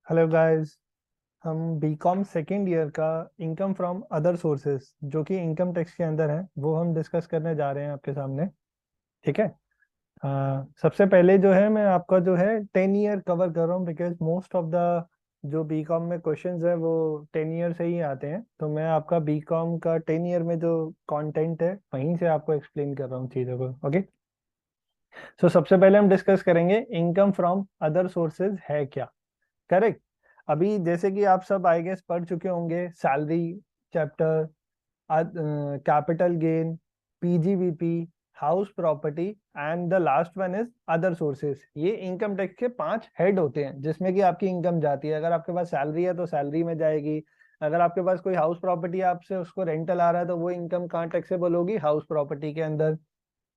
Hello guys. हम BCom second year का income from other sources जो कि इनकम टैक्स के अंदर है वो हम डिस्कस करने जा रहे हैं आपके सामने। ठीक है। सबसे पहले जो है मैं आपका जो है 10 ईयर कवर कर रहा हूँ बिकॉज मोस्ट ऑफ द जो बीकॉम में क्वेश्चंस है वो 10 ईयर से ही आते हैं, तो मैं आपका बीकॉम का 10 ईयर में जो कंटेंट है वहीं से आपको एक्सप्लेन कर रहा हूँ चीज़ों को। ओके। सो सबसे पहले हम डिस्कस करेंगे इनकम फ्रॉम अदर सोर्सेज है क्या। करेक्ट। अभी जैसे कि आप सब आई गेस पढ़ चुके होंगे salary chapter, capital gain, PGBP, house property and the last one is other sources. ये इनकम टैक्स के 5 हेड होते हैं जिसमें कि आपकी इनकम जाती है। अगर आपके पास सैलरी है तो सैलरी में जाएगी। अगर आपके पास कोई हाउस प्रॉपर्टी आपसे उसको रेंटल आ रहा है तो वो इनकम कहाँ टैक्सेबल होगी? हाउस प्रॉपर्टी के अंदर।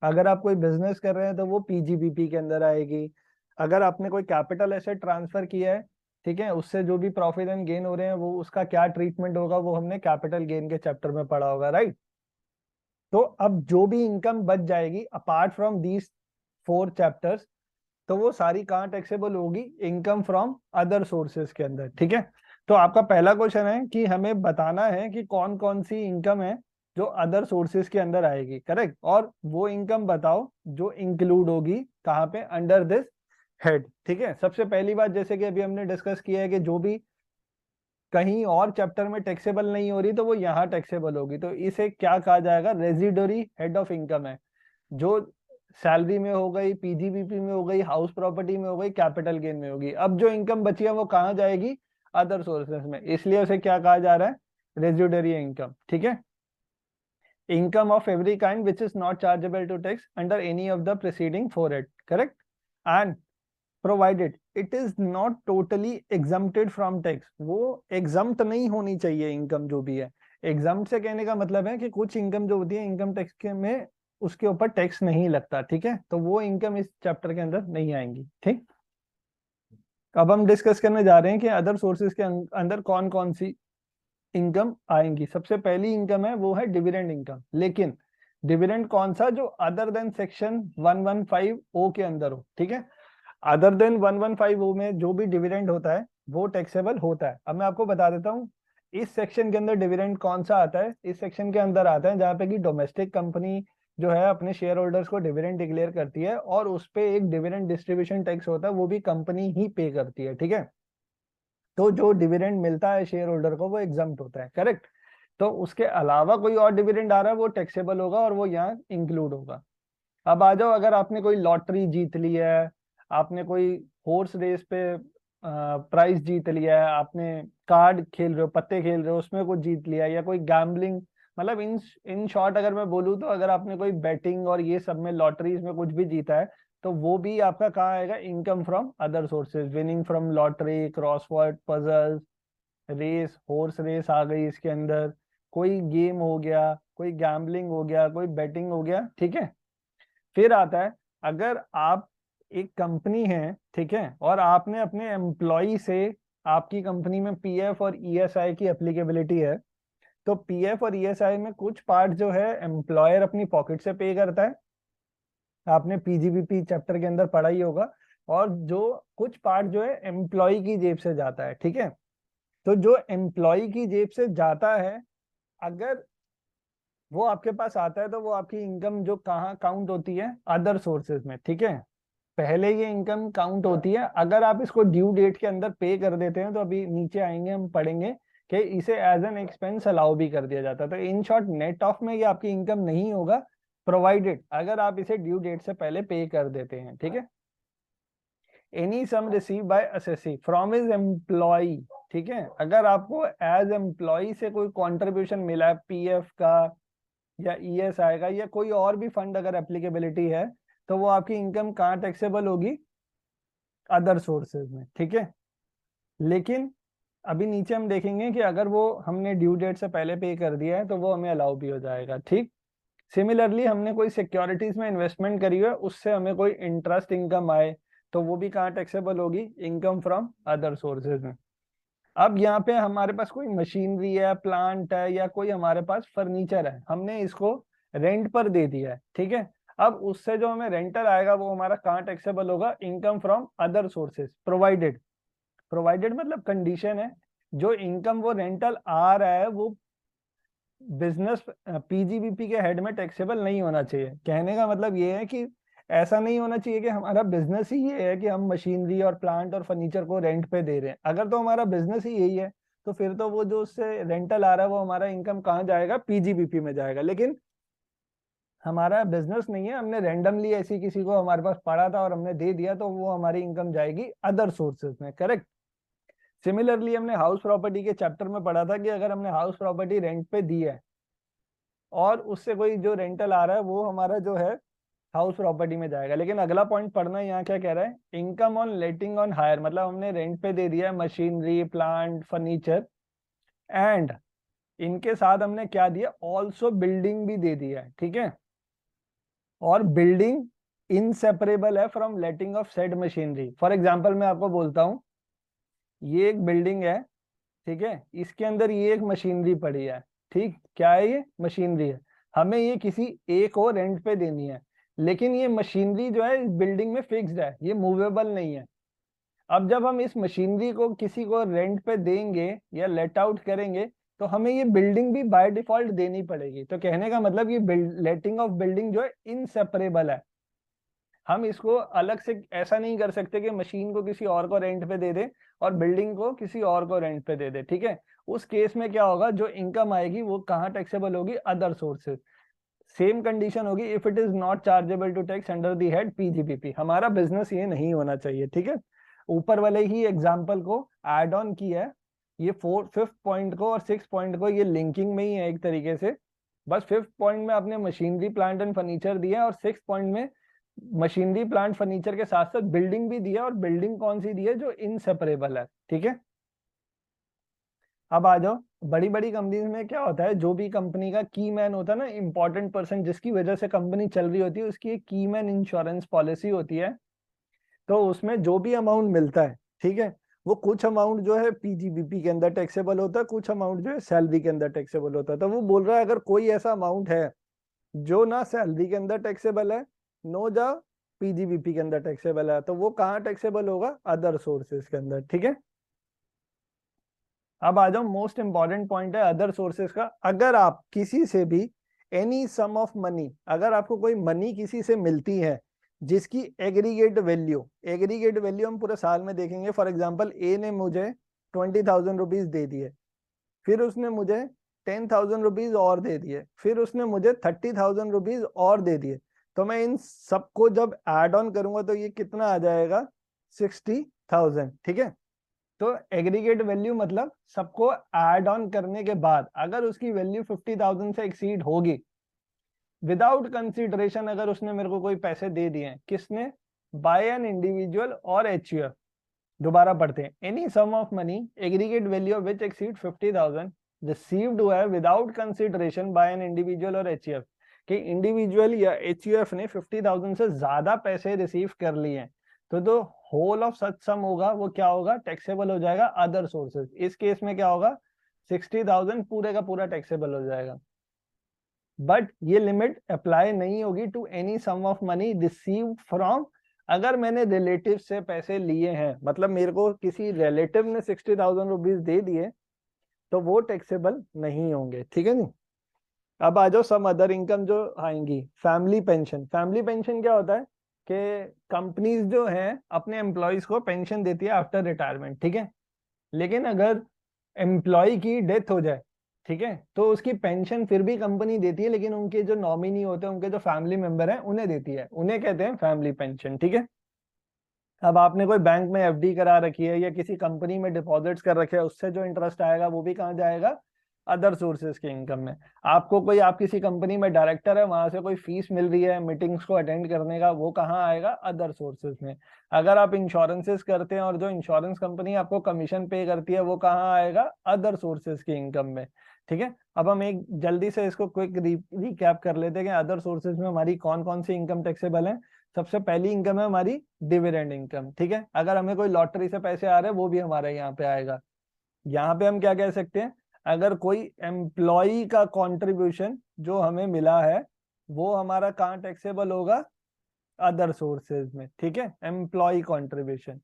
अगर आप कोई बिजनेस कर रहे हैं तो वो पीजीबीपी के अंदर आएगी। अगर आपने कोई कैपिटल एसेट ट्रांसफर किया है, ठीक है, उससे जो भी प्रॉफिट एंड गेन हो रहे हैं वो उसका क्या ट्रीटमेंट होगा वो हमने कैपिटल गेन के चैप्टर में पढ़ा होगा, राइट। तो अब जो भी इनकम बच जाएगी अपार्ट फ्रॉम दीज 4 चैप्टर्स, तो वो सारी कहाँ टैक्सेबल होगी? इनकम फ्रॉम अदर सोर्सेज के अंदर। ठीक है। तो आपका पहला क्वेश्चन है कि हमें बताना है कि कौन कौन सी इनकम है जो अदर सोर्सेज के अंदर आएगी। करेक्ट। और वो इनकम बताओ जो इंक्लूड होगी कहाँ पे? Under this head. ठीक है। सबसे पहली बात, जैसे कि अभी हमने डिस्कस किया है कि जो भी कहीं और चैप्टर में टैक्सेबल नहीं हो रही तो वो यहाँ टैक्सेबल होगी, तो इसे क्या कहा जाएगा? रेजिडरी हेड ऑफ इनकम है। जो सैलरी में हो गई, पीजीबीपी में हो गई, हाउस प्रॉपर्टी में हो गई, कैपिटल गेन में होगी। अब जो इनकम बची है वो कहाँ जाएगी? अदर सोर्सेस में, इसलिए उसे क्या कहा जा रहा है? Residuary income. ठीक है। Income of every kind which is not chargeable to tax under any of the preceding 4 head. Correct. And provided it is not totally exempted from tax. वो एग्जम्प्ट नहीं होनी चाहिए इनकम जो भी है। एग्जम्प्ट से कहने का मतलब है कि कुछ इनकम जो होती है इनकम टैक्स के में उसके ऊपर टैक्स नहीं लगता। ठीक है। तो वो इनकम इस चैप्टर के अंदर नहीं आएंगी। ठीक। अब हम डिस्कस करने जा रहे हैं कि अदर सोर्सेज के अंदर कौन कौन सी इनकम आएंगी। सबसे पहली इनकम है वो है डिविडेंड इनकम। लेकिन डिविडेंड कौन सा? जो अदर देन सेक्शन 115 ओ के अंदर हो। ठीक है। अदर देन 115 ओ में जो भी डिविडेंड होता है वो टैक्सेबल होता है। अब मैं आपको बता देता हूँ इस सेक्शन के अंदर डिविडेंड कौन सा आता है। इस सेक्शन के अंदर आता है जहाँ पे कि डोमेस्टिक कंपनी जो है अपने शेयर होल्डर्स को डिविडेंड डिक्लेयर करती है और उस पे एक डिविडेंड डिस्ट्रीब्यूशन टैक्स होता है, वो भी कंपनी ही पे करती है। ठीक है। तो जो डिविडेंड मिलता है शेयर होल्डर को वो एग्जम्प्ट होता है। करेक्ट। तो उसके अलावा कोई और डिविडेंड आ रहा है वो टैक्सेबल होगा और वो यहाँ इंक्लूड होगा। अब आ जाओ, अगर आपने कोई लॉटरी जीत ली है, आपने कोई हॉर्स रेस पे प्राइज जीत लिया है, आपने कार्ड खेल रहे हो, पत्ते खेल रहे हो, उसमें कुछ जीत लिया है, या कोई गैम्बलिंग, मतलब इन शॉर्ट अगर मैं बोलूँ तो अगर आपने कोई बेटिंग और ये सब में लॉटरीज में कुछ भी जीता है तो वो भी आपका कहाँ आएगा? Income from other sources. Winning from lottery, crossword puzzles, race, horse race आ गई इसके अंदर, कोई गेम हो गया, कोई गैम्बलिंग हो गया, कोई बेटिंग हो गया। ठीक है। फिर आता है, अगर आप एक कंपनी है, ठीक है, और आपने अपने एम्प्लॉय से, आपकी कंपनी में पीएफ और ईएसआई की एप्लीकेबिलिटी है, तो पीएफ और ईएसआई में कुछ पार्ट जो है एम्प्लॉयर अपनी पॉकेट से पे करता है, आपने पीजीबीपी चैप्टर के अंदर पढ़ा ही होगा। और जो कुछ पार्ट जो है एम्प्लॉय की जेब से जाता है। ठीक है। तो जो एम्प्लॉय की जेब से जाता है, अगर वो आपके पास आता है तो वो आपकी इनकम जो कहाँ काउंट होती है? अदर सोर्सेज में। ठीक है। पहले ये इनकम काउंट होती है, अगर आप इसको ड्यू डेट के अंदर पे कर देते हैं तो अभी नीचे आएंगे हम पढ़ेंगे कि इसे एज एन एक्सपेंस अलाउ भी कर दिया जाता है। तो इन शॉर्ट नेट ऑफ में ये आपकी इनकम नहीं होगा, प्रोवाइडेड अगर आप इसे ड्यू डेट से पहले पे कर देते हैं। ठीक है। Any sum receive by assessee from his employ. ठीक है। अगर आपको एज एम्प्लॉय से कोई कॉन्ट्रीब्यूशन मिला है पीएफ का या ईएसआई का या कोई और भी फंड अगर एप्लीकेबिलिटी है, तो वो आपकी इनकम कहाँ टैक्सेबल होगी? अदर सोर्सेज में। ठीक है। लेकिन अभी नीचे हम देखेंगे कि अगर वो हमने ड्यू डेट से पहले पे कर दिया है तो वो हमें अलाउ भी हो जाएगा। ठीक। सिमिलरली हमने कोई सिक्योरिटीज में इन्वेस्टमेंट करी है, उससे हमें कोई इंटरेस्ट इनकम आए तो वो भी कहाँ टैक्सेबल होगी? इनकम फ्रॉम अदर सोर्सेज में। अब यहाँ पे हमारे पास कोई मशीनरी है, प्लांट है, या कोई हमारे पास फर्नीचर है, हमने इसको रेंट पर दे दिया है। ठीक है। अब उससे जो हमें रेंटल आएगा वो हमारा कहाँ टैक्सेबल होगा? Income from other sources, provided provided मतलब कंडीशन है, जो इनकम वो रेंटल आ रहा है वो बिजनेस पीजीबीपी के हेड में टैक्सेबल नहीं होना चाहिए। कहने का मतलब ये है कि ऐसा नहीं होना चाहिए कि हमारा बिजनेस ही ये है कि हम मशीनरी और प्लांट और फर्नीचर को रेंट पे दे रहे हैं। अगर तो हमारा बिजनेस ही यही है तो फिर तो वो जो उससे रेंटल आ रहा है वो हमारा इनकम कहाँ जाएगा, पीजीबीपी में जाएगा। लेकिन हमारा बिजनेस नहीं है, हमने रैंडमली ऐसी किसी को हमारे पास पड़ा था और हमने दे दिया, तो वो हमारी इनकम जाएगी अदर सोर्सेज में। करेक्ट। सिमिलरली हमने हाउस प्रॉपर्टी के चैप्टर में पढ़ा था कि अगर हमने हाउस प्रॉपर्टी रेंट पे दी है और उससे कोई जो रेंटल आ रहा है वो हमारा जो है हाउस प्रॉपर्टी में जाएगा। लेकिन अगला पॉइंट पढ़ना, यहाँ क्या कह रहा है, income on letting on hire, मतलब हमने रेंट पे दे दिया है मशीनरी प्लांट फर्नीचर, एंड इनके साथ हमने क्या दिया, ऑल्सो बिल्डिंग भी दे दिया है। ठीक है, और बिल्डिंग इनसेपरेबल है from letting of said machinery. For example मैं आपको बोलता हूँ, ये एक बिल्डिंग है, ठीक है, इसके अंदर ये एक मशीनरी पड़ी है। ठीक, क्या है ये, मशीनरी है। हमें ये किसी एक और रेंट पे देनी है, लेकिन ये मशीनरी जो है इस बिल्डिंग में फिक्स्ड है, ये मूवेबल नहीं है। अब जब हम इस मशीनरी को किसी को रेंट पे देंगे या लेट आउट करेंगे तो हमें ये बिल्डिंग भी बाय डिफॉल्ट देनी पड़ेगी। तो कहने का मतलब ये लेटिंग ऑफ बिल्डिंग जो है इनसेपरेबल है। हम इसको अलग से ऐसा नहीं कर सकते कि मशीन को किसी और को रेंट पे दे दे और बिल्डिंग को किसी और को रेंट पे दे दे। ठीक है, उस केस में क्या होगा, जो इनकम आएगी वो कहाँ टैक्सेबल होगी, अदर सोर्सेज। सेम कंडीशन होगी if it is not chargeable to tax under the head PGBP. हमारा बिजनेस ये नहीं होना चाहिए। ठीक है, ऊपर वाले ही एग्जाम्पल को एड ऑन किया है, ये फिफ्थ पॉइंट को और सिक्स पॉइंट को ये लिंकिंग में ही है एक तरीके से। बस फिफ्थ पॉइंट में आपने मशीनरी प्लांट एंड फर्नीचर दिया और सिक्स पॉइंट में मशीनरी प्लांट फर्नीचर के साथ साथ बिल्डिंग भी दिया, और बिल्डिंग कौन सी दी है, जो इनसेपरेबल है। ठीक है, अब आ जाओ, बड़ी बड़ी कंपनीज में क्या होता है, जो भी कंपनी का की मैन होता है ना, इंपॉर्टेंट पर्सन जिसकी वजह से कंपनी चल रही होती है, उसकी एक की मैन इंश्योरेंस पॉलिसी होती है। तो उसमें जो भी अमाउंट मिलता है, ठीक है, वो कुछ अमाउंट जो है पीजीबीपी के अंदर टैक्सेबल होता है, कुछ अमाउंट जो है सैलरी के अंदर टैक्सेबल होता है। तो वो बोल रहा है अगर कोई ऐसा अमाउंट है जो ना सैलरी के अंदर टैक्सेबल है, नो जा पीजीबीपी के अंदर टैक्सेबल है, तो वो कहाँ टैक्सेबल होगा, अदर सोर्सेज के अंदर। ठीक है, अब आ जाओ, मोस्ट इंपॉर्टेंट पॉइंट है अदर सोर्सेज का। अगर आप किसी से भी एनी सम ऑफ मनी, अगर आपको कोई मनी किसी से मिलती है जिसकी एग्रीगेट वैल्यू हम पूरे साल में देखेंगे। फॉर एग्जांपल ए ने मुझे 20,000 रुपीज दे दिए, फिर उसने मुझे 10,000 रुपीज और दे दिए, फिर उसने मुझे 30,000 रुपीज और दे दिए, तो मैं इन सबको जब एड ऑन करूंगा तो ये कितना आ जाएगा, 60,000। ठीक है, तो एग्रीगेट वैल्यू मतलब सबको ऐड ऑन करने के बाद अगर उसकी वैल्यू 50,000 से एक्सीड होगी, विदाउट कंसिडरेशन अगर उसने मेरे को कोई पैसे दे दिए, किसने, बाय एन इंडिविजुअल और एचयूएफ। दोबारा पढ़ते हैं, any sum of money aggregate value of which exceed 50,000 received हुआ है without consideration by an individual और एचयूएफ, कि इंडिविजुअल या एचयूएफ ने 50,000 से ज्यादा पैसे रिसीव कर लिए हैं, तो होल ऑफ सच सम होगा वो क्या होगा, टैक्सेबल हो जाएगा अदर सोर्सेज। इस केस में क्या होगा, 60,000 पूरे का पूरा टैक्सेबल हो जाएगा। बट ये लिमिट अप्लाई नहीं होगी to any sum of money received from, अगर मैंने रिलेटिव से पैसे लिए हैं, मतलब मेरे को किसी रिलेटिव ने 60,000 रुपीज दे दिए, तो वो टैक्सेबल नहीं होंगे। ठीक है नी, अब आ जाओ सम अदर इनकम जो आएंगी। फैमिली पेंशन, फैमिली पेंशन क्या होता है कि कंपनीज जो है अपने एम्प्लॉयज को पेंशन देती है आफ्टर रिटायरमेंट। ठीक है, लेकिन अगर एम्प्लॉय की डेथ हो जाए, ठीक है, तो उसकी पेंशन फिर भी कंपनी देती है, लेकिन उनके जो नॉमिनी होते हैं, उनके जो फैमिली मेंबर हैं, उन्हें देती है, उन्हें कहते हैं फैमिली पेंशन। ठीक है, अब आपने कोई बैंक में एफडी करा रखी है या किसी कंपनी में डिपॉजिट्स कर रखे हैं, उससे जो इंटरेस्ट आएगा वो भी कहाँ जाएगा, अदर सोर्सेज के इनकम में। आपको कोई, आप किसी कंपनी में डायरेक्टर है, वहां से कोई फीस मिल रही है मीटिंग्स को अटेंड करने का, वो कहाँ आएगा, अदर सोर्सेज में। अगर आप इंश्योरेंसेस करते हैं और जो इंश्योरेंस कंपनी आपको कमीशन पे करती है, वो कहाँ आएगा, अदर सोर्सेज की इनकम में। ठीक है, अब हम एक जल्दी से इसको क्विक रिकैप कर लेते हैं कि अदर सोर्सेज में हमारी कौन कौन सी इनकम टैक्सेबल है। सबसे पहली इनकम है हमारी डिविडेंड इनकम। ठीक है, अगर हमें कोई लॉटरी से पैसे आ रहे हैं वो भी हमारे यहाँ पे आएगा। यहाँ पे हम क्या कह सकते हैं, अगर कोई एम्प्लॉय का कंट्रीब्यूशन जो हमें मिला है वो हमारा कहाँ टैक्सेबल होगा, अदर सोर्सेज में। ठीक है, एम्प्लॉय कंट्रीब्यूशन।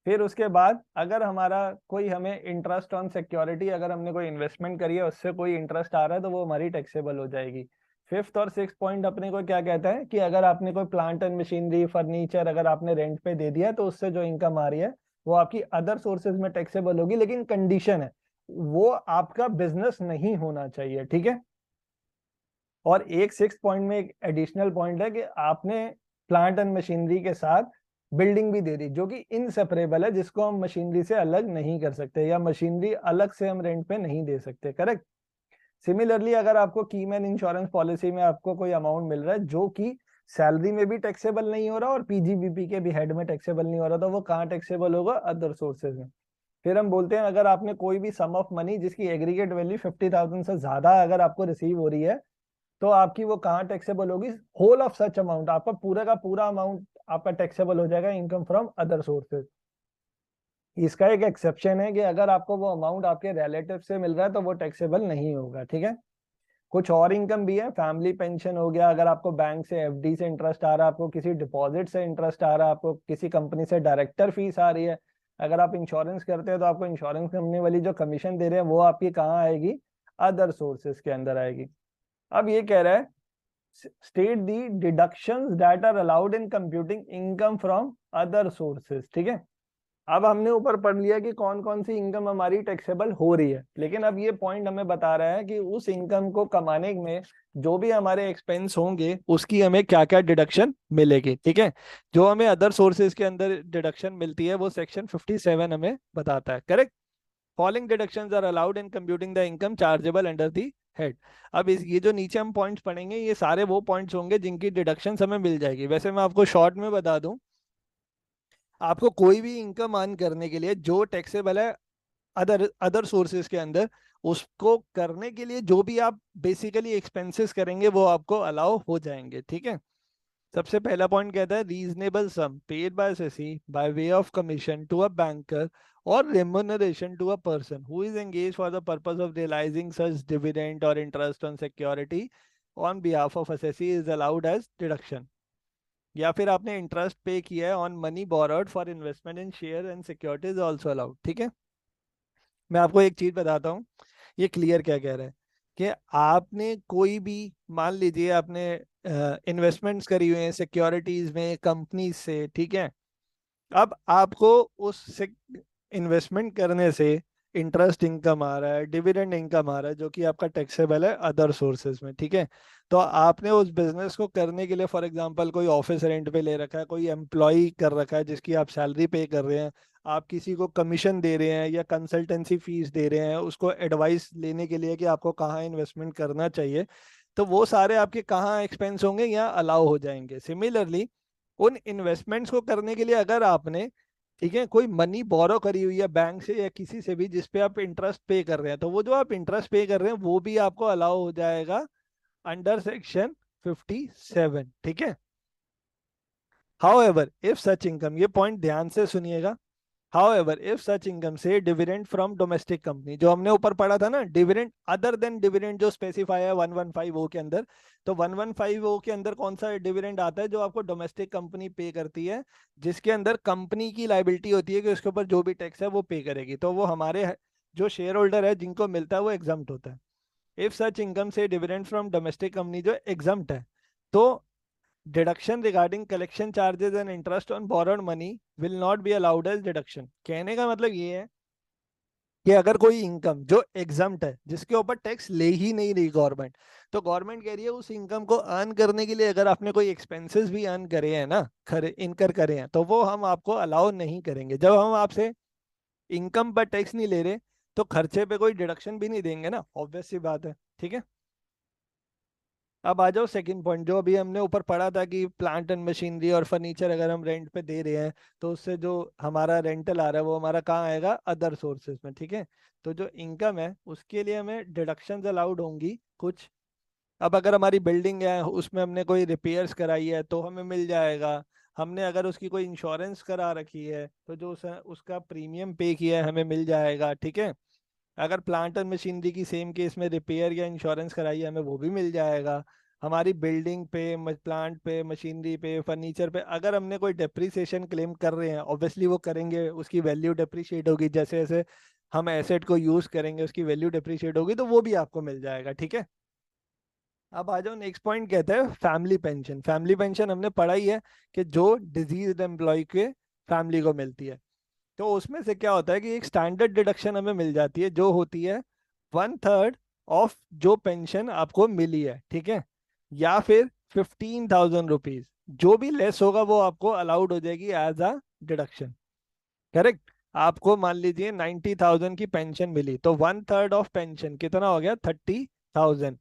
फिर उसके बाद अगर हमारा कोई हमें इंटरेस्ट ऑन सिक्योरिटी, अगर हमने कोई इन्वेस्टमेंट करी है उससे कोई इंटरेस्ट आ रहा है तो वो हमारी टैक्सेबल हो जाएगी। फिफ्थ और सिक्स पॉइंट अपने को क्या कहता है कि अगर आपने कोई प्लांट एंड मशीनरी फर्नीचर अगर आपने रेंट पे दे दिया तो उससे जो इनकम आ रही है वो आपकी अदर सोर्सेज में टैक्सेबल होगी, लेकिन कंडीशन है वो आपका बिजनेस नहीं होना चाहिए, ठीक है। और एक सिक्स पॉइंट में एक एडिशनल पॉइंट है कि आपने प्लांट एंड मशीनरी के साथ बिल्डिंग भी दे दी जो कि इनसेपरेबल है, जिसको हम मशीनरी से अलग नहीं कर सकते या मशीनरी अलग से हम रेंट पे नहीं दे सकते, करेक्ट। सिमिलरली अगर आपको कीमैन इंश्योरेंस पॉलिसी में आपको कोई अमाउंट मिल रहा है जो कि सैलरी में भी टैक्सेबल नहीं हो रहा और पीजीबीपी के भी हेड में टैक्सेबल नहीं हो रहा, तो वो कहाँ टैक्सेबल होगा? अदर सोर्सेज में। फिर हम बोलते हैं अगर आपने कोई भी सम ऑफ मनी जिसकी एग्रीगेट वैल्यू 50,000 से ज्यादा अगर आपको रिसीव हो रही है तो आपकी वो कहाँ टैक्सेबल होगी? होल ऑफ सच अमाउंट, आपका पूरा का पूरा अमाउंट आपका टैक्सेबल हो जाएगा इनकम फ्रॉम अदर सोर्सेज। इसका एक एक्सेप्शन है कि अगर आपको वो अमाउंट आपके रिलेटिव से मिल रहा है तो वो टैक्सेबल नहीं होगा, ठीक है। कुछ और इनकम भी है, फैमिली पेंशन हो गया, अगर आपको बैंक से एफडी से इंटरेस्ट आ रहा है, आपको किसी डिपॉजिट से इंटरेस्ट आ रहा है, आपको किसी कंपनी से डायरेक्टर फीस आ रही है, अगर आप इंश्योरेंस करते हैं तो आपको इंश्योरेंस कंपनी वाली जो कमीशन दे रहे हैं वो आपकी कहाँ आएगी? अदर सोर्सेज के अंदर आएगी। अब ये कह रहा है state the deductions that are allowed in computing income from other sources, ठीक है। अब हमने ऊपर पढ़ लिया कि कौन कौन सी इनकम हमारी टैक्सेबल हो रही है, लेकिन अब ये पॉइंट हमें बता रहा है कि उस इनकम को कमाने में जो भी हमारे एक्सपेंस होंगे उसकी हमें क्या क्या डिडक्शन मिलेगी, ठीक है। जो हमें अदर सोर्सेज के अंदर डिडक्शन मिलती है वो सेक्शन 57 हमें बताता है, correct. Following deductions are allowed in computing the income chargeable under the head. अब इस ये जो नीचे हम पॉइंट्स पढ़ेंगे ये सारे वो पॉइंट्स होंगे जिनकी डिडक्शंस हमें मिल जाएगी। वैसे मैं आपको शॉर्ट में बता दूं, आपको कोई भी इनकम अर्न करने के लिए जो टैक्सेबल है अदर अदर सोर्सेज के अंदर, उसको करने के लिए जो भी आप बेसिकली एक्सपेंसेस करेंगे वो आपको अलाउ हो जाएंगे, ठीक है। सबसे पहला पॉइंट कहता है reasonable sum paid by SSC by way of commission to a banker और remuneration to a person who is engaged for the purpose of realizing such dividend or interest on security on behalf of assessee is allowed as deduction। या फिर आपने interest पे किया है on money borrowed for investment in share and securities also allowed, ठीक है। मैं आपको एक चीज बताता हूँ, ये क्लियर क्या कह रहा है कि आपने कोई भी, मान लीजिए आपने इन्वेस्टमेंट्स करी हुई हैं सिक्योरिटीज में कंपनी से, ठीक है। अब आपको उस इन्वेस्टमेंट करने से इंटरेस्ट इनकम आ रहा है, डिविडेंड इनकम आ रहा है जो कि आपका टैक्सेबल है अदर सोर्सेज में, ठीक है। तो आपने उस बिजनेस को करने के लिए फॉर एग्जांपल कोई ऑफिस रेंट पे ले रखा है, कोई एम्प्लॉय कर रखा है जिसकी आप सैलरी पे कर रहे हैं, आप किसी को कमीशन दे रहे हैं या कंसल्टेंसी फीस दे रहे हैं उसको एडवाइस लेने के लिए कि आपको कहाँ इन्वेस्टमेंट करना चाहिए, तो वो सारे आपके कहाँ एक्सपेंस होंगे? यहाँ अलाउ हो जाएंगे। सिमिलरली उन इन्वेस्टमेंट्स को करने के लिए अगर आपने, ठीक है, कोई मनी बोरो करी हुई है बैंक से या किसी से भी जिस पे आप इंटरेस्ट पे कर रहे हैं, तो वो जो आप इंटरेस्ट पे कर रहे हैं वो भी आपको अलाउ हो जाएगा अंडर सेक्शन 57, ठीक है। हाउएवर इफ सच इनकम, ये पॉइंट ध्यान से सुनिएगा, हाउएवर इफ सच इनकम से डिविडेंड फ्रॉम डोमेस्टिक कंपनी, जो हमने ऊपर पढ़ा था ना डिविडेंड अदर देन डिविडेंड जो स्पेसिफाई है 115 के अंदर, तो 115 के अंदर कौन सा डिविडेंड आता है? जो आपको डोमेस्टिक कंपनी पे करती है, जिसके अंदर कंपनी की लाइबिलिटी होती है कि उसके ऊपर जो भी टैक्स है वो पे करेगी, तो वो हमारे जो शेयर होल्डर है जिनको मिलता है वो एग्जम्प्ट होता है। इफ सच इनकम से डिविडेंड फ्रॉम डोमेस्टिक कंपनी जो एग्जम्प्ट है, तो deduction regarding collection charges and interest on borrowed money will not be allowed as deduction. कहने का मतलब ये है कि अगर कोई इनकम जो एग्जम्प्ट है जिसके ऊपर टैक्स ले ही नहीं रही गवर्नमेंट, तो गवर्नमेंट कह रही है उस इनकम को अर्न करने के लिए अगर आपने कोई एक्सपेंसेस भी अर्न करे हैं ना, खरे इनकर करे हैं, तो वो हम आपको अलाउ नहीं करेंगे। जब हम आपसे इनकम पर टैक्स नहीं ले रहे तो खर्चे पे कोई डिडक्शन भी नहीं देंगे ना, ऑब्वियस सी बात है, ठीक है। अब आ जाओ सेकंड पॉइंट, जो अभी हमने ऊपर पढ़ा था कि प्लांट एंड मशीनरी और फर्नीचर अगर हम रेंट पे दे रहे हैं तो उससे जो हमारा रेंटल आ रहा है वो हमारा कहाँ आएगा? अदर सोर्सेज में, ठीक है। तो जो इनकम है उसके लिए हमें डिडक्शंस अलाउड होंगी कुछ। अब अगर हमारी बिल्डिंग है उसमें हमने कोई रिपेयर्स कराई है तो हमें मिल जाएगा। हमने अगर उसकी कोई इंश्योरेंस करा रखी है तो जो उसका प्रीमियम पे किया है हमें मिल जाएगा, ठीक है। अगर प्लांट एंड मशीनरी की सेम केस में रिपेयर या इंश्योरेंस कराई है हमें वो भी मिल जाएगा। हमारी बिल्डिंग पे, प्लांट पे, मशीनरी पे, फर्नीचर पे अगर हमने कोई डेप्रिसिएशन क्लेम कर रहे हैं, ऑब्वियसली वो करेंगे, उसकी वैल्यू डेप्रिशिएट होगी, जैसे जैसे हम एसेट को यूज करेंगे उसकी वैल्यू डेप्रिशिएट होगी, तो वो भी आपको मिल जाएगा। ठीक है, अब आ जाओ नेक्स्ट पॉइंट, कहते हैं फैमिली पेंशन। फैमिली पेंशन हमने पढ़ा ही है कि जो डिजीज एम्प्लॉय के फैमिली को मिलती है। तो उसमें से क्या होता है कि एक स्टैंडर्ड डिडक्शन हमें मिल जाती है, जो होती है 1/3 ऑफ जो पेंशन आपको मिली है। ठीक है, या फिर 15,000 रुपीज, जो भी लेस होगा वो आपको अलाउड हो जाएगी एज अ डिडक्शन। करेक्ट। आपको मान लीजिए 90,000 की पेंशन मिली, तो 1/3 ऑफ पेंशन कितना हो गया, 30,000।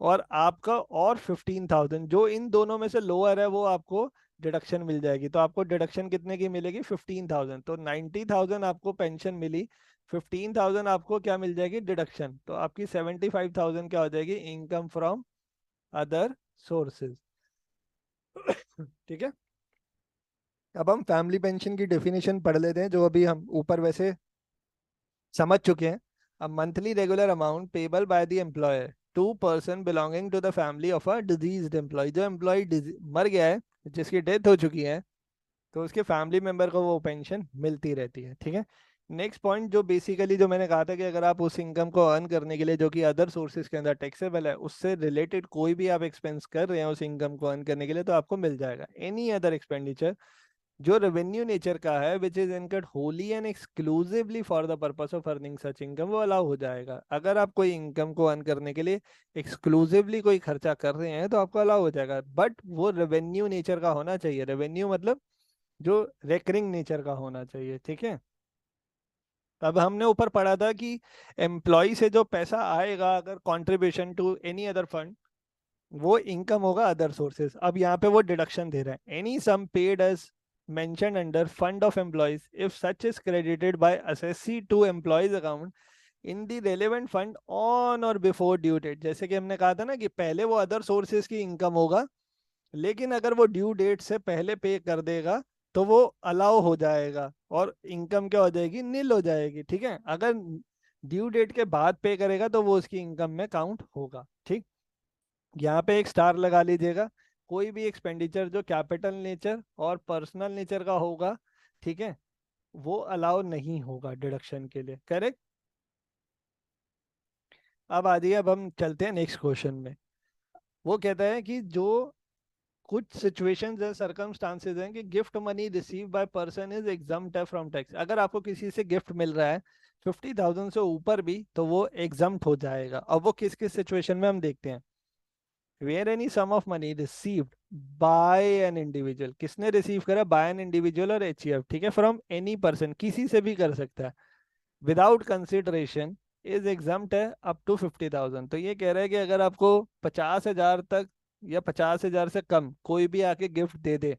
और आपका और 15,000 जो इन दोनों में से लोअर है वो आपको डिडक्शन मिल जाएगी। तो आपको डिडक्शन कितने की मिलेगी, 15,000। तो 90,000 आपको पेंशन मिली, 15,000 आपको क्या मिल जाएगी, डिडक्शन। तो आपकी 75,000 क्या हो जाएगी, इनकम फ्रॉम अदर सोर्सेज। ठीक है, अब हम फैमिली पेंशन की डेफिनेशन पढ़ लेते हैं, जो अभी हम ऊपर वैसे समझ चुके हैं। A monthly regular amount payable by the employer to person belonging to the family of a deceased employ. जो एम्प्लॉय मर गया है, जिसकी डेथ हो चुकी है, तो उसके फैमिली मेंबर को वो पेंशन मिलती रहती है। ठीक है, नेक्स्ट पॉइंट जो बेसिकली जो मैंने कहा था कि अगर आप उस इनकम को अर्न करने के लिए जो कि अदर सोर्सेज के अंदर टैक्सेबल है, उससे रिलेटेड कोई भी आप एक्सपेंस कर रहे हैं उस इनकम को अर्न करने के लिए, तो आपको मिल जाएगा। एनी अदर एक्सपेंडिचर जो रेवेन्यू नेचर का है, which is incurred Holi and exclusively for the purpose of earning such income, वो अलाउ हो जाएगा। अगर आप कोई इनकम को अर्न करने के लिए एक्सक्लूसिवली कोई खर्चा कर रहे हैं तो आपको अलाउ हो जाएगा, बट वो रेवेन्यू नेचर का होना चाहिए। रेवेन्यू मतलब जो रेकरिंग नेचर का होना चाहिए। ठीक है, अब हमने ऊपर पढ़ा था कि एम्प्लॉय से जो पैसा आएगा अगर contribution to any other fund, वो इनकम होगा अदर सोर्सेज। अब यहाँ पे वो डिडक्शन दे रहे हैं, any sum paid as mentioned under fund of employees if such is credited by assessee to employees account in the relevant fund on or before due date। जैसे कि हमने कहा था ना कि पहले वो अदर सोर्सेज की इनकम होगा, लेकिन अगर वो ड्यू डेट से पहले पे कर देगा तो वो अलाउ हो जाएगा और इनकम क्या हो जाएगी, नील हो जाएगी। ठीक है, अगर ड्यू डेट के बाद पे करेगा तो वो उसकी इनकम में काउंट होगा। ठीक, यहाँ पे एक स्टार लगा लीजिएगा। कोई भी एक्सपेंडिचर जो कैपिटल नेचर और पर्सनल नेचर का होगा, ठीक है, वो अलाउ नहीं होगा डिडक्शन के लिए। करेक्ट। अब आ जाइए, अब हम चलते हैं नेक्स्ट क्वेश्चन में। वो कहता है कि जो कुछ सिचुएशंस है, सर्कमस्टांसेस हैं कि gift money receive by person is exempt है फ्रॉम टैक्स। अगर आपको किसी से गिफ्ट मिल रहा है 50,000 से ऊपर भी, तो वो एग्जम्प्ट हो जाएगा। अब वो किस किस सिचुएशन में हम देखते हैं। Where any sum of money received by an individual, किसने रिसीव करा, बाय एन इंडिविजुअल और एचईएफ। ठीक है, फ्रॉम एनी पर्सन, किसी से भी कर सकता है, विदाउट कंसिडरेशन इज एग्जम्प्ट है अप टू 50,000। तो ये कह रहा है कि अगर आपको 50,000 तक या 50,000 से कम कोई भी आके गिफ्ट दे दे,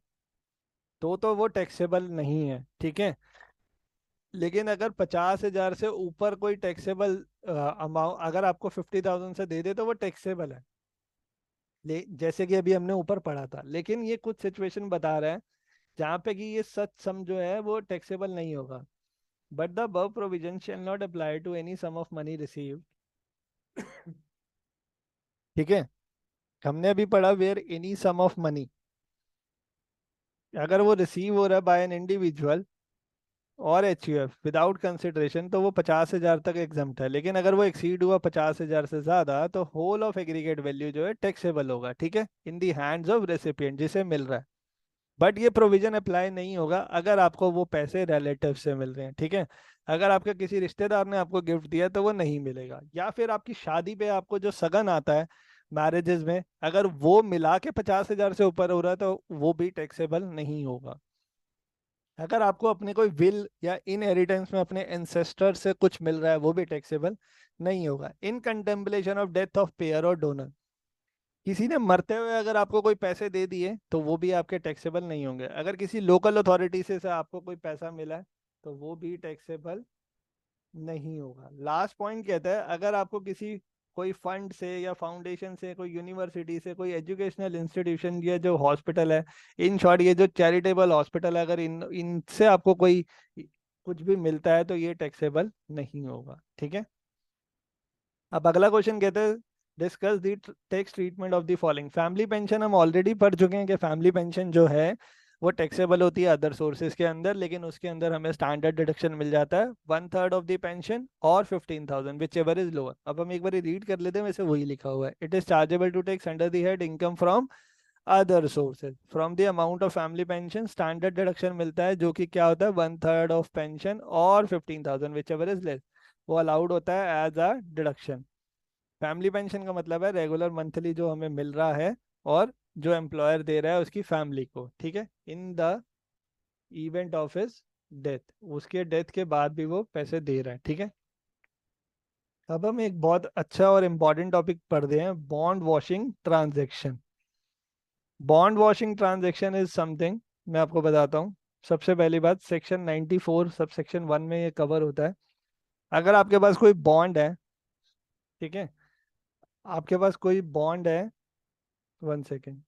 तो वो टैक्सेबल नहीं है। ठीक है, लेकिन अगर 50,000 से ऊपर कोई टैक्सेबल अमाउंट अगर आपको 50,000 से दे दे तो वो टैक्सेबल है, जैसे कि अभी हमने ऊपर पढ़ा था। लेकिन ये कुछ सिचुएशन बता रहा है जहाँ पे कि ये सच सम जो है वो टैक्सेबल नहीं होगा। But the above provision shall not apply to any sum of money received। ठीक है, हमने अभी पढ़ा where any sum of money, अगर वो रिसीव हो रहा है बाय एन इंडिविजुअल और एचयूएफ विदाउट कंसिडरेशन, तो वो 50,000 तक एग्जम्प्ट है। लेकिन अगर वो एक्सीड हुआ 50,000 से ज्यादा, तो होल ऑफ एग्रीगेट वैल्यू जो है टैक्सेबल होगा। ठीक है, इन दी हैंड्स ऑफ रेसिपिएंट, जिसे मिल रहा है। बट ये प्रोविजन अप्लाई नहीं होगा अगर आपको वो पैसे रिलेटिव से मिल रहे हैं। ठीक है, अगर आपके किसी रिश्तेदार ने आपको गिफ्ट दिया तो वो नहीं मिलेगा, या फिर आपकी शादी पे आपको जो सगन आता है मैरिजेस में, अगर वो मिला के 50,000 से ऊपर हो रहा है तो वो भी टैक्सेबल नहीं होगा। अगर आपको अपने कोई विल या इनहेरिटेंस में अपने एंसेस्टर से कुछ मिल रहा है, वो भी टैक्सेबल नहीं होगा। In contemplation of death of payer और डोनर, किसी ने मरते हुए अगर आपको कोई पैसे दे दिए तो वो भी आपके टैक्सेबल नहीं होंगे। अगर किसी लोकल अथॉरिटी से आपको कोई पैसा मिला है तो वो भी टैक्सेबल नहीं होगा। लास्ट पॉइंट कहता है अगर आपको किसी कोई फंड से या फाउंडेशन से, कोई यूनिवर्सिटी से, कोई एजुकेशनल इंस्टीट्यूशन या जो हॉस्पिटल है, इन शॉर्ट ये जो चैरिटेबल हॉस्पिटल है, अगर इनसे आपको कोई कुछ भी मिलता है तो ये टैक्सेबल नहीं होगा। ठीक है, अब अगला क्वेश्चन कहते हैं discuss the tax treatment of the following. Family pension हम ऑलरेडी पढ़ चुके हैं कि फैमिली पेंशन जो है वो टैक्सेबल होती है अदर सोर्सेज के अंदर, लेकिन उसके अंदर हमें स्टैंडर्ड डिडक्शन मिल जाता है 1/3 ऑफ द पेंशन और 15,000 विच एवर इज लोअर। अब हम एक बार रीड कर लेते हैं, वैसे वही लिखा हुआ है। It is chargeable to tax under the head income from other sources from the amount of family pension. Standard deduction मिलता है जो कि क्या होता है 1/3 ऑफ पेंशन और 15,000 विच एवर इज लेस, वो अलाउड होता है as a deduction. Family pension का मतलब है रेगुलर मंथली जो हमें मिल रहा है और जो एम्प्लॉयर दे रहा है उसकी फैमिली को, ठीक है, in the event of his death, उसके डेथ के बाद भी वो पैसे दे रहा है, ठीक है। अब हम एक बहुत अच्छा और इम्पॉर्टेंट टॉपिक पढ़ रहे हैं, bond washing transaction. Bond washing transaction is something, मैं आपको बताता हूँ। सबसे पहली बात, सेक्शन 94 सब सेक्शन 1 में ये कवर होता है। अगर आपके पास कोई बॉन्ड है, ठीक है, आपके पास कोई बॉन्ड है, 1 सेकेंड,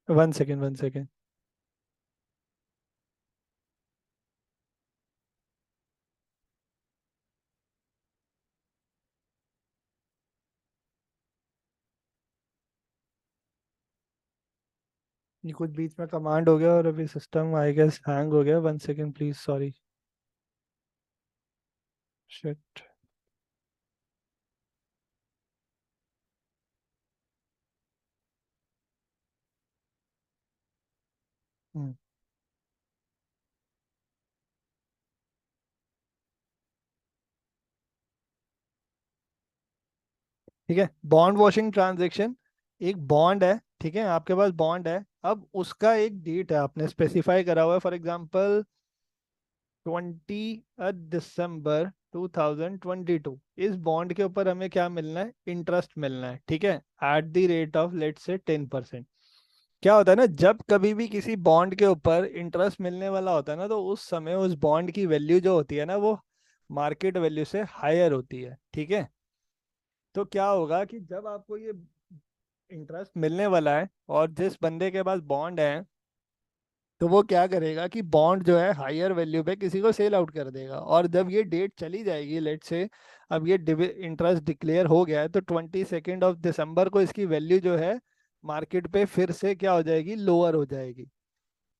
1 सेकेंड, 1 सेकेंड। ये कुछ बीच में कमांड हो गया और अभी सिस्टम आई गेस हैंग हो गया। 1 सेकेंड प्लीज, सॉरी। शिट। ठीक है, बॉन्ड वॉशिंग ट्रांजेक्शन, एक बॉन्ड है, ठीक है, आपके पास बॉन्ड है, अब उसका एक डेट है आपने स्पेसिफाई करा हुआ है, फॉर एग्जांपल 20 दिसंबर 2022। इस बॉन्ड के ऊपर हमें क्या मिलना है, इंटरेस्ट मिलना है, ठीक है, at the rate of let's say 10%। क्या होता है ना, जब कभी भी किसी बॉन्ड के ऊपर इंटरेस्ट मिलने वाला होता है ना, तो उस समय उस बॉन्ड की वैल्यू जो होती है ना, वो मार्केट वैल्यू से हायर होती है, ठीक है। तो क्या होगा कि जब आपको ये इंटरेस्ट मिलने वाला है और जिस बंदे के पास बॉन्ड है, तो वो क्या करेगा कि बॉन्ड जो है हायर वैल्यू पे किसी को सेल आउट कर देगा, और जब ये डेट चली जाएगी, लेट से अब ये इंटरेस्ट डिक्लेयर हो गया है, तो 22 दिसंबर को इसकी वैल्यू जो है मार्केट पे फिर से क्या हो जाएगी, लोअर हो जाएगी।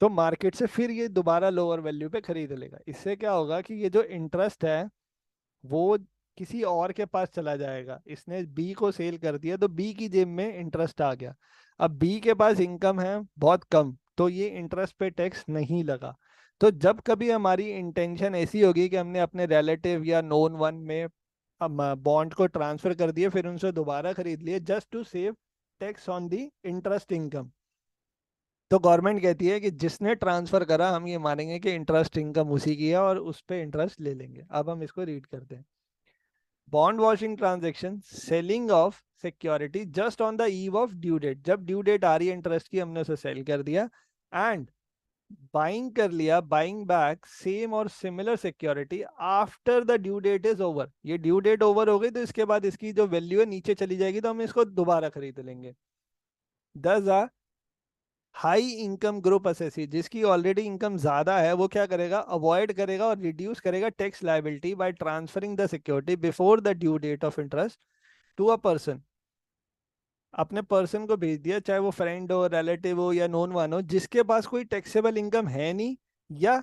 तो मार्केट से फिर ये दोबारा लोअर वैल्यू पे खरीद लेगा। इससे क्या होगा कि ये जो इंटरेस्ट है वो किसी और के पास चला जाएगा। इसने बी को सेल कर दिया तो बी की जेब में इंटरेस्ट आ गया। अब बी के पास इनकम है बहुत कम, तो ये इंटरेस्ट पे टैक्स नहीं लगा। तो जब कभी हमारी इंटेंशन ऐसी होगी कि हमने अपने रिलेटिव या नोन वन में बॉन्ड को ट्रांसफर कर दिए, फिर उनसे दोबारा खरीद लिए just to save tax on the interest income, तो गवर्नमेंट कहती है कि जिसने ट्रांसफर करा हम ये मानेंगे कि इंटरेस्ट इनकम उसी की है और उस पे इंटरेस्ट ले लेंगे। अब हम इसको रीड करते हैं। Bond washing transaction, selling of security just on the eve of due date, जब ड्यू डेट आ रही है इंटरेस्ट की हमने उसे सेल कर दिया, एंड बाइंग कर लिया, बाइंग बैक सेम और similar security after the due date is over. ये ड्यू डेट ओवर हो गई तो इसके बाद इसकी जो वैल्यू है नीचे चली जाएगी, तो हम इसको दोबारा खरीद लेंगे। दस हाई इनकम ग्रुप असेसी, जिसकी ऑलरेडी इनकम ज्यादा है, वो क्या करेगा, अवॉइड करेगा और रिड्यूस करेगा tax liability by transferring the security before the due date of interest to a person. अपने पर्सन को भेज दिया, चाहे वो फ्रेंड हो, रिलेटिव हो या नोन वन हो, जिसके पास कोई टैक्सेबल इनकम है नहीं, या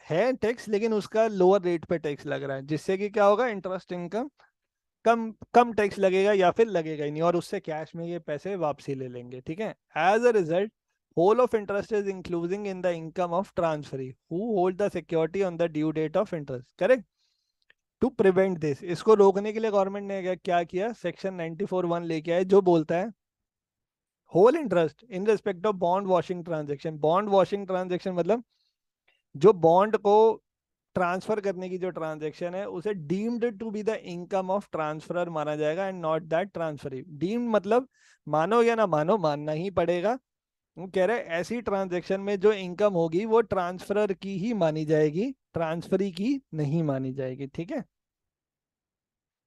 है टैक्स लेकिन उसका लोअर रेट पे टैक्स लग रहा है, जिससे कि क्या होगा, इंटरेस्ट इनकम कम कम टैक्स लगेगा या फिर लगेगा ही नहीं, और उससे कैश में ये पैसे वापसी ले लेंगे, ठीक है। As a result whole of interest is including in the income of transferee who hold the security on the due date of interest, correct. To prevent this, इसको रोकने के लिए गवर्नमेंट ने क्या किया, सेक्शन 94(1) लेके आए, जो बोलता है whole interest in respect of bond washing transaction. Bond washing transaction मतलब जो बॉन्ड को ट्रांसफर करने की जो ट्रांजैक्शन है उसे deemed to be the income of transferor माना जाएगा and not that transferee. Deemed मतलब मानो या ना मानो, मानना ही पड़ेगा। वो कह रहे हैं ऐसी ट्रांजैक्शन में जो इनकम होगी वो ट्रांसफरर की ही मानी जाएगी, ट्रांसफरी की नहीं मानी जाएगी, ठीक है।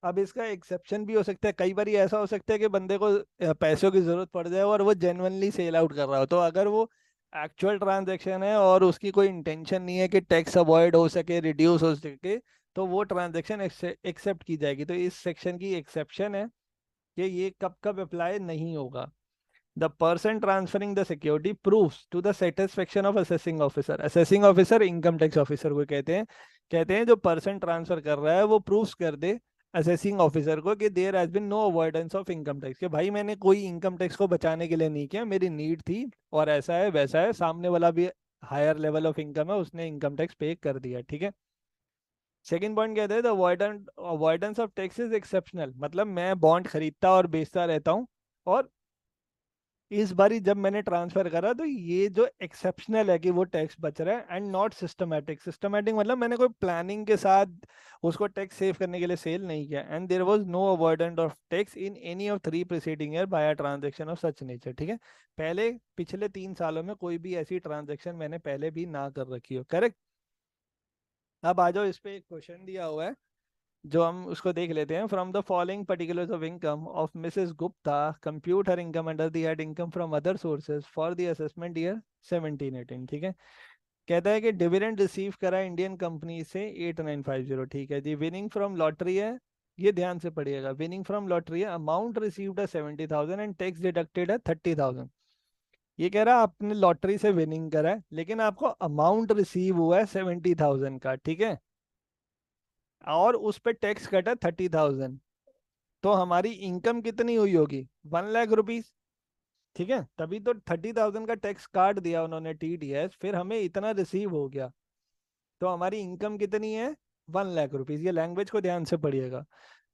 अब इसका एक्सेप्शन भी हो सकता है, कई बार ऐसा हो सकता है कि बंदे को पैसों की जरूरत पड़ जाए और वो जेन्युइनली सेल आउट कर रहा हो, तो अगर वो एक्चुअल ट्रांजैक्शन है और उसकी कोई इंटेंशन नहीं है कि टैक्स अवॉइड हो सके, रिड्यूस हो सके, तो वो ट्रांजैक्शन एक्सेप्ट की जाएगी। तो इस सेक्शन की एक्सेप्शन है कि ये कब कब अप्लाई नहीं होगा। The person transferring the security proves to the satisfaction of assessing officer. Assessing officer income tax officer को कहते हैं जो पर्सन ट्रांसफर कर रहा है वो प्रूव्स कर दे असेसिंग ऑफिसर को कि there has been no avoidance of income tax, कि भाई मैंने कोई इनकम टैक्स को बचाने के लिए नहीं किया, मेरी नीड थी और ऐसा है वैसा है, सामने वाला भी हायर लेवल ऑफ इनकम है, उसने इनकम टैक्स पे कर दिया, ठीक है। सेकंड पॉइंट कहते हैं the avoidance of tax is exceptional, मतलब मैं बॉन्ड खरीदता और बेचता रहता हूँ और इस बारी जब मैंने ट्रांसफर करा तो ये जो एक्सेप्शनल है कि वो टैक्स बच रहा है, एंड नॉट सिस्टमैटिक। सिस्टमैटिक मतलब मैंने कोई प्लानिंग के साथ उसको टैक्स सेव करने के लिए सेल नहीं किया। And there was no avoidance of tax in any of three preceding year by a transaction of such nature, ठीक है। पहले पिछले 3 सालों में कोई भी ऐसी ट्रांजैक्शन मैंने पहले भी ना कर रखी हो, करेक्ट। अब आ जाओ, इस पे एक क्वेश्चन दिया हुआ है जो हम उसको देख लेते हैं। From the following particulars of income of Mrs Gupta compute her income under the head income from other sources for the assessment year 17-18, ठीक है। कहता है कि डिविडेंड रिसीव करा इंडियन कंपनी से 8950, ठीक है जी। विनिंग फ्रॉम लॉटरी है, ये ध्यान से पढ़िएगा, विनिंग फ्रॉम लॉटरी है, अमाउंट रिसीव्ड है 70,000 एंड टैक्स डिडक्टेड है 30,000। ये कह रहा है आपने लॉटरी से विनिंग करा है लेकिन आपको अमाउंट रिसीव हुआ है 70,000 का, ठीक है, और उस पर टैक्स कटा 30,000। तो हमारी इनकम कितनी हुई होगी? 1 लाख रुपीज, ठीक है। तभी तो 30,000 का टैक्स काट दिया उन्होंने TDS, फिर हमें इतना रिसीव हो गया। तो हमारी इनकम कितनी है? 1 लाख रुपीज। ये लैंग्वेज को ध्यान से पढ़िएगा।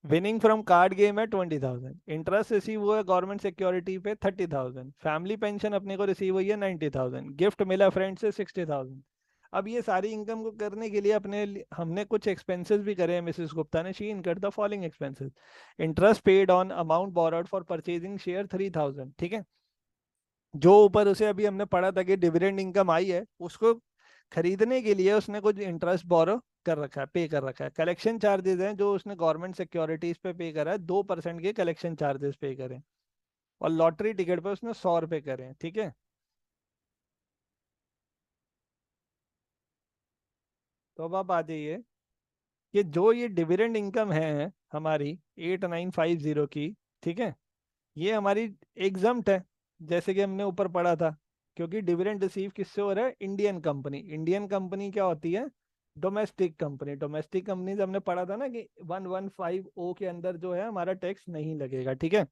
विनिंग फ्रॉम कार्ड गेम है 20,000, इंटरेस्ट रिसीव हुआ है गवर्नमेंट सिक्योरिटी पे 30,000, फैमिली पेंशन अपने को रिसीव हुई है 90,000, गिफ्ट मिला फ्रेंड से 60,000। अब ये सारी इनकम को करने के लिए हमने कुछ एक्सपेंसेस भी करे हैं। मिसेस गुप्ता ने she incurred the following expenses. Interest paid on amount borrowed for purchasing share 3,000, ठीक है। जो ऊपर उसे अभी हमने पढ़ा था कि डिविडेंड इनकम आई है, उसको खरीदने के लिए उसने कुछ इंटरेस्ट बोरो कर रखा है, पे कर रखा है। कलेक्शन चार्जेस हैं जो उसने गवर्नमेंट सिक्योरिटीज पे पे करा है, 2% के कलेक्शन चार्जेस पे करें, और लॉटरी टिकट पे उसने 100 रुपये करें, ठीक है। तो अब आप आ जाइए कि जो ये डिविडेंड इनकम है हमारी 8950 की, ठीक है, ये हमारी एग्जम्प्ट है, जैसे कि हमने ऊपर पढ़ा था। क्योंकि डिविडेंड रिसीव किससे हो रहा है? Indian company. इंडियन कंपनी क्या होती है? Domestic company. डोमेस्टिक कंपनी से हमने पढ़ा था ना कि 115O के अंदर जो है हमारा टैक्स नहीं लगेगा, ठीक है।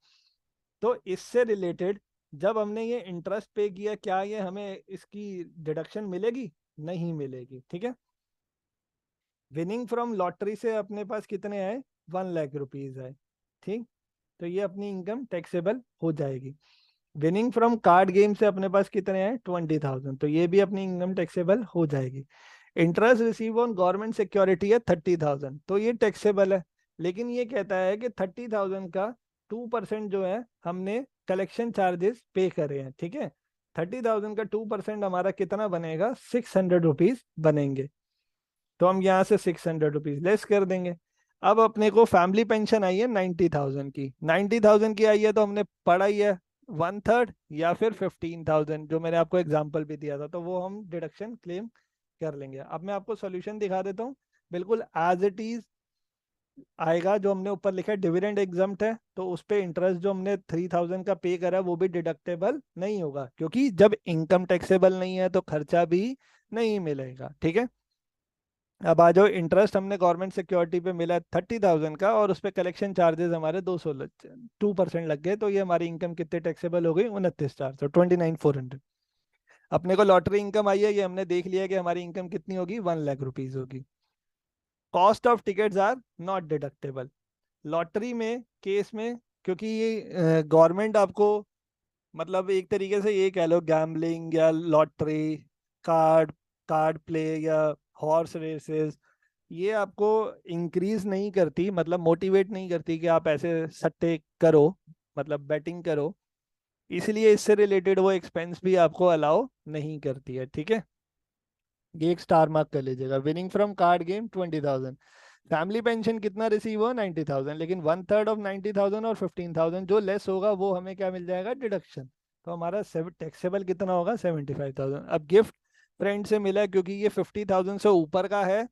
तो इससे रिलेटेड जब हमने ये इंटरेस्ट पे किया, क्या ये हमें इसकी डिडक्शन मिलेगी? नहीं मिलेगी, ठीक है। विनिंग फ्रॉम लॉटरी से अपने पास कितने आए? 1 लाख रुपीज है, ठीक। तो ये अपनी इनकम टैक्सेबल हो जाएगी। विनिंग फ्रॉम कार्ड गेम से अपने पास कितने हैं? 20,000, तो ये भी अपनी इनकम टैक्सेबल हो जाएगी। Interest receive on government security है 30,000, तो ये टैक्सेबल है। लेकिन ये कहता है कि 30,000 का 2% जो है हमने कलेक्शन चार्जेस पे करे हैं, ठीक है। 30,000 का 2% हमारा कितना बनेगा? 600 रुपीज बनेंगे। तो हम यहाँ से 600 रुपीज लेस कर देंगे। अब अपने को फैमिली पेंशन आई है 90,000 की। 90,000 की आई है तो हमने पढ़ा ही है 1/3 या फिर 15,000, जो मैंने आपको एग्जाम्पल भी दिया था, तो वो हम डिडक्शन क्लेम कर लेंगे। अब मैं आपको सोल्यूशन दिखा देता हूँ, बिल्कुल एज इट इज आएगा। जो हमने ऊपर लिखा है डिविडेंड एग्जम्प्ट है, तो उस पे इंटरेस्ट जो हमने 3,000 का पे करा वो भी डिडक्टेबल नहीं होगा, क्योंकि जब इनकम टैक्सेबल नहीं है तो खर्चा भी नहीं मिलेगा, ठीक है। अब आ जाओ, इंटरेस्ट हमने गवर्नमेंट सिक्योरिटी पे मिला 30,000 का, और उस पे कलेक्शन चार्जेस हमारे 2% लग गए, तो ये हमारी इनकम कितने टैक्सेबल हो गई? 29,400, 29,400। अपने को लॉटरी इनकम आई है, ये हमने देख लिया कि हमारी इनकम कितनी होगी? 1 लाख रुपीज होगी। Cost of tickets are not deductible. Lottery में केस में, क्योंकि ये गवर्नमेंट आपको, मतलब एक तरीके से ये कह लो गैम्बलिंग या लॉटरी, कार्ड कार्ड प्ले या हॉर्स रेसेस, ये आपको इंक्रीज नहीं करती, मतलब मोटिवेट नहीं करती कि आप ऐसे सट्टे करो, मतलब बैटिंग करो। इसलिए इससे रिलेटेड वो एक्सपेंस भी आपको अलाउ नहीं करती है, ठीक है। ये एक स्टार मार्क कर लीजिएगा। Winning from card game 20,000। Family pension कितना रिसीव हुआ? 90,000, लेकिन 1/3 ऑफ 90,000 और 15,000 जो लेस होगा वो हमें क्या मिल जाएगा? डिडक्शन। तो हमारा टैक्सेबल कितना होगा 75,000। अब गिफ्ट फ्रेंड से मिला है, क्योंकि ये 50,000 से ऊपर का है,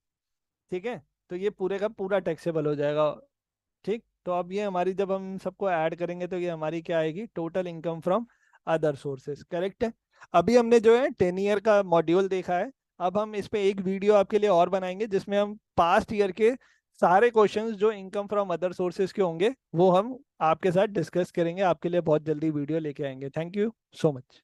ठीक है, तो ये पूरे का पूरा टैक्सेबल हो जाएगा। ठीक, तो अब ये हमारी जब हम सबको ऐड करेंगे तो ये हमारी क्या आएगी, total income from other sources. Correct है। अभी हमने जो है 10 ईयर का मॉड्यूल देखा है। अब हम इस पे एक वीडियो आपके लिए और बनाएंगे, जिसमें हम पास्ट ईयर के सारे क्वेश्चंस जो इनकम फ्रॉम अदर सोर्सेज के होंगे वो हम आपके साथ डिस्कस करेंगे। आपके लिए बहुत जल्दी वीडियो लेके आएंगे। Thank you so much.